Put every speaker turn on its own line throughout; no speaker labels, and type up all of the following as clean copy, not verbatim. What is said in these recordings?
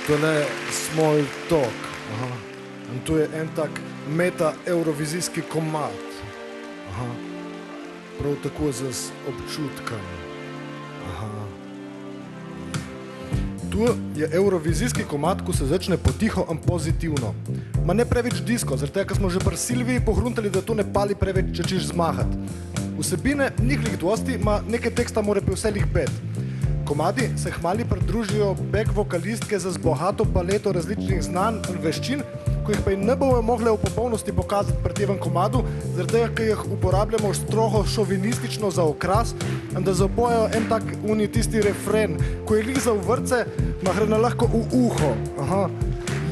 Tole Small Talk. Aha. In tu je en tak meta-eurovizijski komad. Aha. Prav tako z občutkom. Aha. Tu je eurovizijski komad, ko se začne potiho in pozitivno. Ma ne preveč disko, zaradi tega, ker smo že pri Silviji pohruntali, da to ne pali preveč, če češ zmahati. Vsebine nihlih dosti, ma nekaj teksta mora pa vselih bet. Komadi se hmali pridružijo back vokalistke z bogato paleto različnih znanj in veščin, ko jih pa jih ne bomo mogli v popolnosti pokazati pri tem komadu, zaradi tega, ker jih uporabljamo strogo šovinistično za okras in da zapojejo en tak tisti refren, ko je lih za v vrtce, ma gre na lahko v uho. Aha.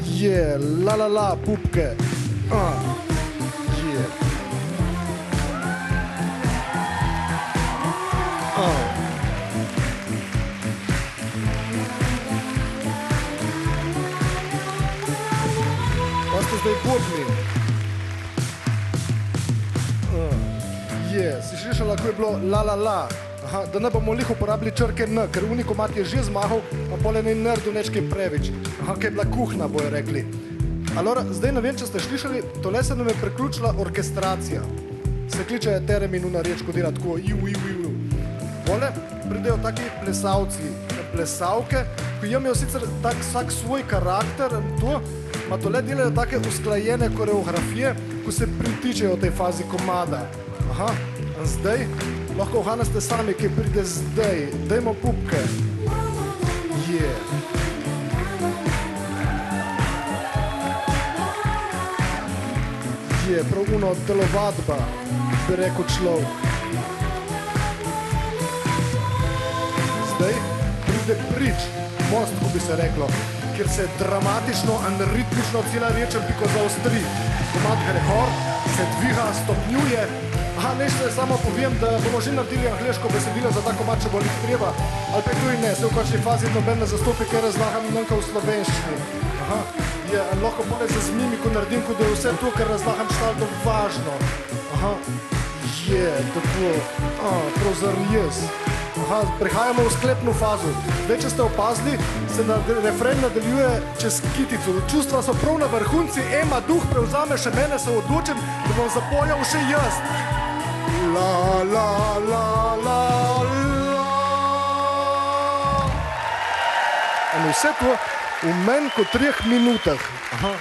Je, la la la, pupke. Je. Pa ste zdaj bodni. Je, si slišala, ko je bilo la la la. Aha, da ne bomo lih uporabili črke N, ker uni komad je že zmahal, pa pole ne nardu nečkaj preveč. Aha, kaj je bila kuhna, bojo rekli. Alora, zdaj ne vem, če ste slišali, tole se nam je priključila orkestracija. Se kliče Terem in una reč, ko dela tako iu. Pole pridejo taki plesavci, plesavke, ko imajo sicer tak vsak svoj karakter in to, ma tole delajo take usklajene koreografije, ko se pritičejo v tej fazi komada. Aha, in zdaj lahko ohaneste sami, ki pride zdaj. Dajmo pupke. Je. Je, prav uno telovadba, bi rekel človek. Zdaj pride prič, most, ko bi se reklo, kjer se dramatično in ritmično cela reč piko zaostri. Komad gre gor, se dviga, stopnjuje. Aha, nešto samo povem, da bomo že naredili angleško besedilo za ta komad, če bo lih treba, ali pa tudi ne, se v končni fazi noben ne zastopi, ker razlagam manjka v slovenščini. Aha, je, in lahko pole se z mimiko naredim, ko da je vse to, ker razlagam štaldo važno. Aha, je, tako, prav zares. Aha, prehajamo v sklepno fazo. Zdaj, če ste opazili, se refren nadaljuje čez kitico. Čustva so prav na vrhunci, Ema, duh prevzame še mene, se odločim, da bom zapojal še jaz. La, la, la, la, la. In vse to v manj kot 3 minutah. Aha.